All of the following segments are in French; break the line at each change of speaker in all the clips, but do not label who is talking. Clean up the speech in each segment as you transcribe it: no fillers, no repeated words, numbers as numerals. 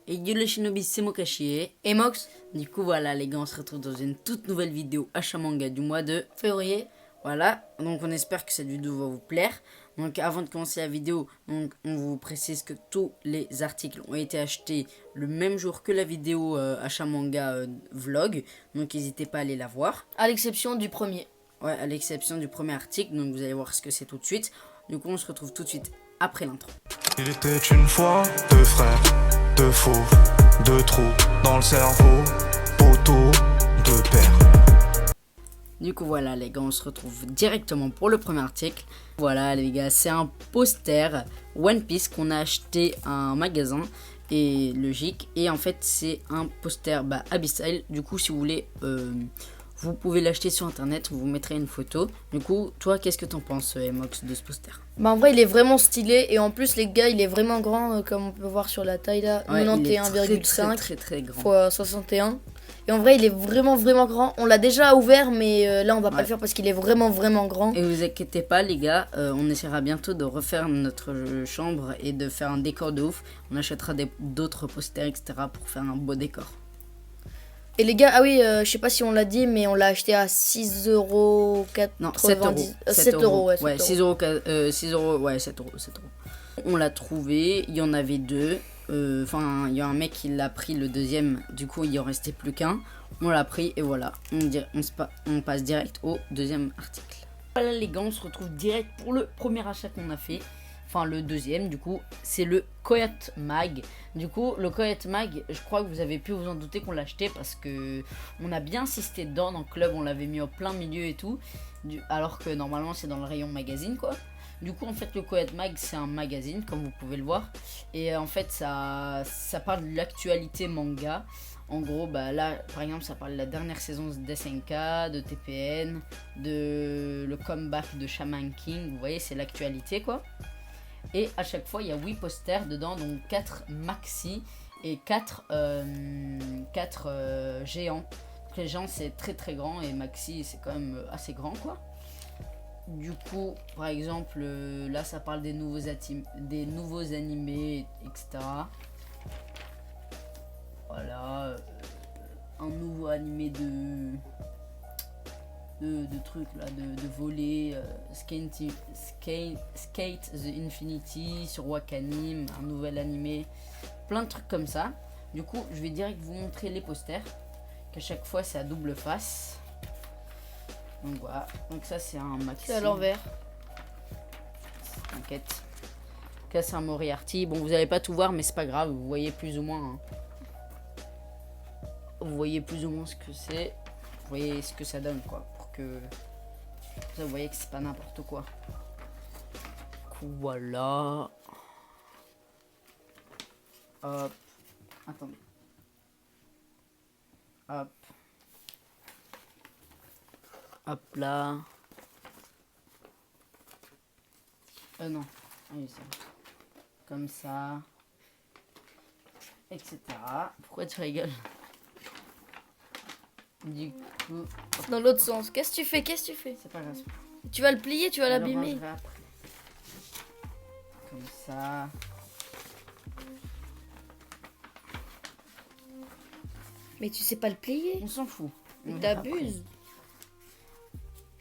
Et yo le shinobi, c'est Mokashi
Et Mox,
Du coup voilà les gars, on se retrouve dans une toute nouvelle vidéo achat manga du mois de
février.
Voilà, donc on espère que cette vidéo va vous plaire. Donc avant de commencer la vidéo, donc, on vous précise que tous les articles ont été achetés le même jour que la vidéo achat manga vlog. Donc n'hésitez pas à aller la voir.
À l'exception du premier.
Ouais, à l'exception du premier article, donc vous allez voir ce que c'est tout de suite. Du coup on se retrouve tout de suite après l'intro.
Il était une fois deux frères, deux faux, deux trous dans le cerveau, poteau, deux paires.
Du coup voilà les gars, on se retrouve directement pour le premier article. Voilà les gars, c'est un poster One Piece qu'on a acheté à un magasin et logique. Et en fait c'est un poster Abyssal. Du coup si vous voulez, vous pouvez l'acheter sur internet, on vous mettrait une photo. Du coup toi qu'est-ce que t'en penses Emox de ce poster?
Bah en vrai il est vraiment stylé et en plus les gars il est vraiment grand comme on peut voir sur la taille là.
Ouais,
91,5
très grand.
fois 61. Et en vrai il est vraiment grand. On l'a déjà ouvert mais là on va pas le faire parce qu'il est vraiment grand.
Et vous inquiétez pas les gars, on essaiera bientôt de refaire notre chambre et de faire un décor de ouf. On achètera d'autres posters etc. pour faire un beau décor.
Et les gars, ah oui, je sais pas si on l'a dit, mais on l'a acheté à 6,90€.
Non, 7 euros.
7 euros, ouais.
Ouais, 6 euros, 6 euros, ouais, 7 euros, 7 euros. On l'a trouvé, il y en avait deux. Enfin, il y a un mec qui l'a pris le deuxième, du coup il en restait plus qu'un. On l'a pris et voilà, on passe direct au deuxième article. Voilà les gars, on se retrouve direct pour le premier achat qu'on a fait. Enfin le deuxième du coup, c'est le Coyote Mag. Du coup le Coyote Mag, je crois que vous avez pu vous en douter qu'on l'a acheté parce que on a bien insisté dedans dans le club, on l'avait mis au plein milieu et tout. Alors que normalement c'est dans le rayon magazine quoi. Du coup en fait le Coyote Mag c'est un magazine comme vous pouvez le voir. Et en fait ça parle de l'actualité manga. En gros, là, par exemple, ça parle de la dernière saison de SNK, de TPN, de le comeback de Shaman King. Vous voyez, c'est l'actualité, quoi. Et à chaque fois, il y a 8 posters dedans, donc 4 maxi et 4 géants. Donc, les géants, c'est très grand et maxi, c'est quand même assez grand, quoi. Du coup, par exemple, là, ça parle des nouveaux animés, etc. Voilà, un nouveau animé de trucs là, de voler, Skate the Infinity sur Wakanim, un nouvel animé, plein de trucs comme ça. Du coup, je vais direct vous montrer les posters, qu'à chaque fois c'est à double face. Donc voilà, donc ça c'est un maxi.
C'est à l'envers.
T'inquiète. Là c'est un Moriarty. Bon, vous n'allez pas tout voir, mais c'est pas grave, vous voyez plus ou moins. Hein. Vous voyez plus ou moins ce que c'est. Vous voyez ce que ça donne, quoi. Pour que vous voyez que c'est pas n'importe quoi. Voilà. Hop. Attendez. Hop. Hop là. Non. Oui, ça. Comme ça. Etc. Pourquoi tu rigoles? Du coup,
Dans l'autre sens. Qu'est-ce que tu fais?
c'est pas grave.
Tu vas le plier, tu vas l'abîmer.
Comme ça.
Mais tu sais pas le plier.
On s'en fout. On
T'abuses.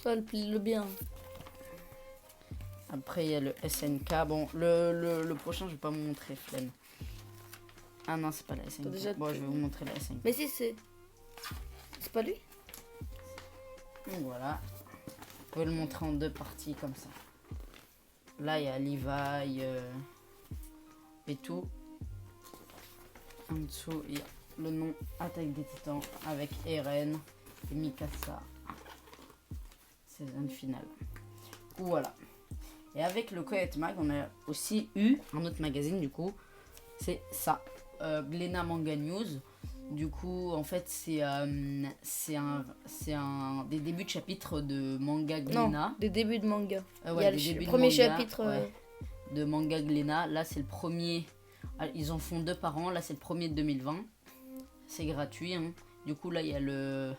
Ça, le plie-le bien.
Après, il y a le SNK. Bon, le prochain, je vais pas vous montrer, flemme. Ah non, c'est pas la SNK.
Déjà,
bon, je vais vous montrer la SNK.
Mais si, c'est pas lui.
Donc voilà. Vous pouvez le montrer en deux parties comme ça. Là, il y a Levi et tout. En dessous, il y a le nom Attaque des Titans avec Eren et Mikasa. Saison finale. Voilà. Et avec le Coyote Mag, on a aussi eu un autre magazine, du coup. C'est ça. Glénat Manga News. Du coup, en fait, c'est des débuts de chapitre de manga Glénat.
Non, des débuts de manga.
Ouais,
il y a le premier
manga,
chapitre.
Ouais, de manga Glénat. Là, c'est le premier. Ils en font 2 par an. Là, c'est le premier de 2020. C'est gratuit. Hein. Du coup, là, il y a le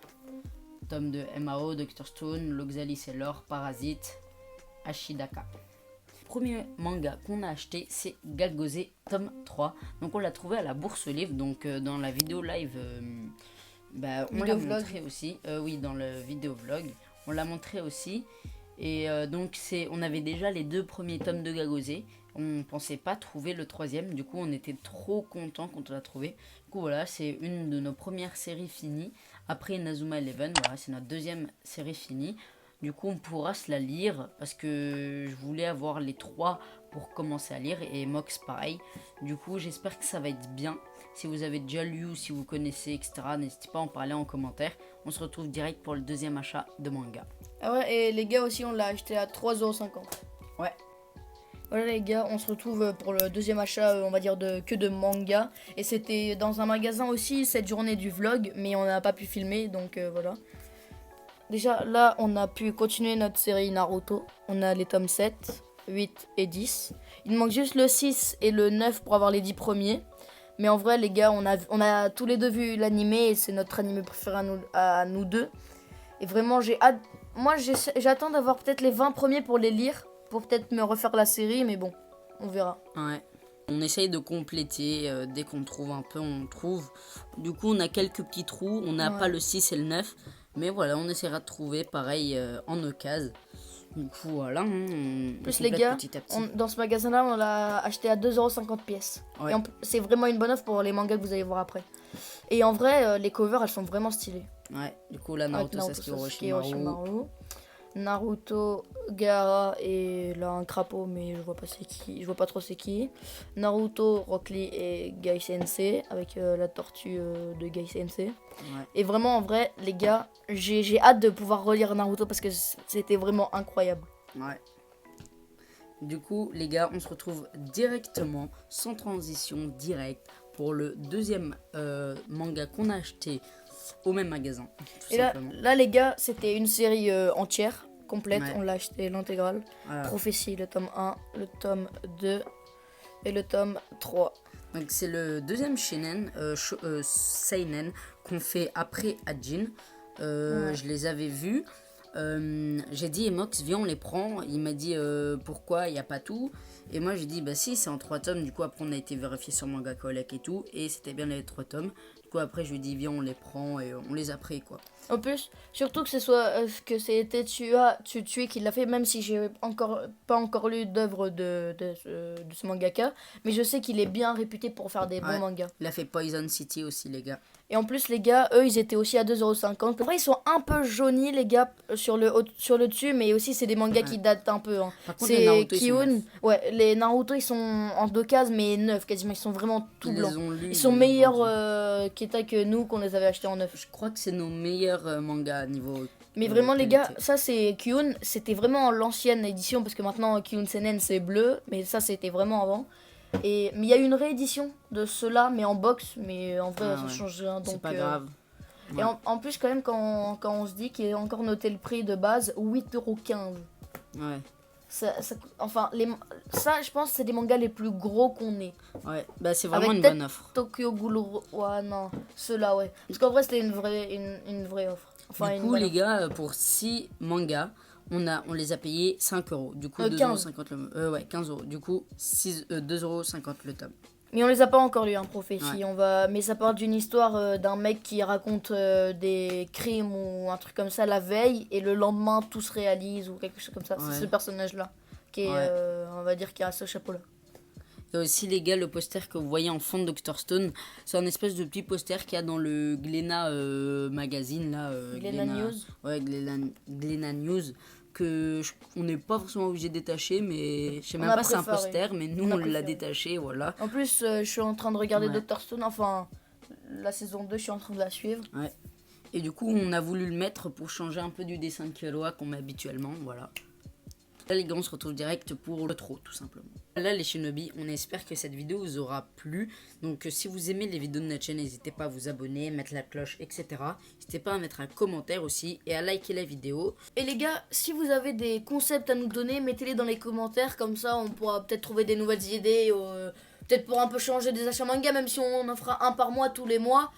tome de MAO, Dr. Stone, Loxalis et Lore, Parasite, Ashidaka. premier manga qu'on a acheté, c'est Galgosé tome 3. Donc on l'a trouvé à la Bourse Livre, donc dans la vidéo live, on l'a montré aussi. Oui, dans le vidéo vlog, on l'a montré aussi. Et donc on avait déjà les 2 premiers tomes de Galgosé. On pensait pas trouver le 3e, du coup on était trop content quand on l'a trouvé. Du coup voilà, c'est une de nos premières séries finies. Après Inazuma Eleven, voilà, c'est notre 2e série finie. Du coup on pourra se la lire parce que je voulais avoir les 3 pour commencer à lire et Mox pareil. Du coup j'espère que ça va être bien. Si vous avez déjà lu ou si vous connaissez etc, n'hésitez pas à en parler en commentaire. On se retrouve direct pour le 2e achat de manga.
Ah ouais, et les gars aussi on l'a acheté à 3,50€.
Ouais.
Voilà les gars, on se retrouve pour le 2e achat, on va dire que de manga. Et c'était dans un magasin aussi cette journée du vlog, mais on n'a pas pu filmer, donc voilà. Déjà là, on a pu continuer notre série Naruto. On a les tomes 7, 8 et 10. Il manque juste le 6 et le 9 pour avoir les 10 premiers. Mais en vrai les gars, on a tous les deux vu l'animé et c'est notre animé préféré à nous deux. Et vraiment j'ai hâte, moi j'attends d'avoir peut-être les 20 premiers pour les lire. Pour peut-être me refaire la série, mais bon, on verra.
Ouais. On essaye de compléter, dès qu'on trouve un peu, on trouve. Du coup, on a quelques petits trous, on n'a pas le 6 et le 9. Mais voilà, on essaiera de trouver pareil en occasion. Du coup, voilà.
Plus les gars,
petit à petit.
dans ce magasin-là, on l'a acheté à 2,50€ pièce.
Ouais.
Et c'est vraiment une bonne offre pour les mangas que vous allez voir après. Et en vrai, les covers, elles sont vraiment stylées.
Ouais, du coup, là, Naruto Sasuke Orochimaru.
Naruto, Gaara et là un crapaud mais je vois pas trop c'est qui. Naruto, Rock Lee et Gai Sensei avec la tortue de Gai Sensei.
Ouais.
Et vraiment en vrai les gars, j'ai hâte de pouvoir relire Naruto parce que c'était vraiment incroyable.
Ouais. Du coup les gars, on se retrouve directement, sans transition, direct pour le 2e manga qu'on a acheté au même magasin.
Et là les gars, c'était une série entière, complète, on l'a acheté l'intégrale. Voilà. Prophétie, le tome 1, le tome 2 et le tome 3.
Donc c'est le 2e seinen qu'on fait après Hajin. Je les avais vus. J'ai dit Emox, viens on les prend. Il m'a dit pourquoi il n'y a pas tout. Et moi j'ai dit bah si, c'est en 3 tomes. Du coup après on a été vérifié sur Manga Collect et tout. Et c'était bien les 3 tomes. Du coup après je lui ai dit viens on les prend et on les a pris quoi.
En plus, surtout que ce soit que c'était Tetsuya qui l'a fait, même si j'ai pas encore lu d'œuvre de ce mangaka, mais je sais qu'il est bien réputé pour faire des bons mangas.
Il a fait Poison City aussi les gars.
Et en plus les gars, eux ils étaient aussi à 2,50€. Après ils sont un peu jaunis les gars sur le dessus, mais aussi c'est des mangas qui datent un peu. Hein.
Par contre,
c'est Kiun, les Naruto ils sont en 2 cases mais 9 quasiment, ils sont vraiment tout blancs. Ils sont meilleurs que nous qu'on les avait achetés en 9.
Je crois que c'est nos meilleurs mangas niveau.
Mais vraiment les gars, ça c'est Kiun, c'était vraiment l'ancienne édition parce que maintenant Kiun Seinen c'est bleu, mais ça c'était vraiment avant. Mais il y a eu une réédition de ceux-là, mais en box, mais en vrai ça change rien.
C'est pas grave.
Et en plus quand même quand on se dit qu'il est encore noté le prix de base 8,15€.
Ouais.
Ça, je pense c'est des mangas les plus gros qu'on ait.
Ouais, bah c'est vraiment
avec
une bonne offre.
Tokyo Ghoul, ouais non, ceux-là ouais. Parce qu'en vrai c'était une vraie offre. Enfin,
du coup les gars, pour 6 mangas, on les a payés 5€. Du coup 2,50€. Ouais, 15€. Du coup 2,50€ le tome.
Mais on les a pas encore lus, hein, Prophétie. Mais ça parle d'une histoire d'un mec qui raconte des crimes ou un truc comme ça la veille et le lendemain tout se réalise ou quelque chose comme ça. C'est ce personnage-là qui est, on va dire, qui a ce chapeau-là.
Et aussi les gars, le poster que vous voyez en fond de Dr Stone, c'est un espèce de petit poster qu'il y a dans le Glénat magazine là.
Glénat News.
Ouais, Glénat News. On n'est pas forcément obligé de détacher, mais je sais même pas si c'est un poster, mais nous on l'a détaché, voilà.
En plus je suis en train de regarder Dr Stone, enfin la saison 2 je suis en train de la suivre.
Ouais. Et du coup on a voulu le mettre pour changer un peu du dessin de Kyowa qu'on met habituellement, voilà. Là les gars, on se retrouve direct pour le trop tout simplement. Là les Shinobi, on espère que cette vidéo vous aura plu. Donc si vous aimez les vidéos de notre chaîne, n'hésitez pas à vous abonner, mettre la cloche, etc. N'hésitez pas à mettre un commentaire aussi et à liker la vidéo.
Et les gars, si vous avez des concepts à nous donner, mettez-les dans les commentaires. Comme ça on pourra peut-être trouver des nouvelles idées, peut-être pour un peu changer des achats manga, même si on en fera un par mois tous les mois.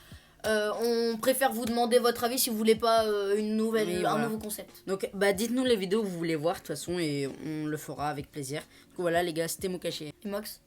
On préfère vous demander votre avis si vous voulez pas une nouvelle,
Oui,
un
voilà.
nouveau concept.
Donc bah dites-nous les vidéos que vous voulez voir de toute façon et on le fera avec plaisir. Donc voilà les gars, c'était Mokashi.
Et Max?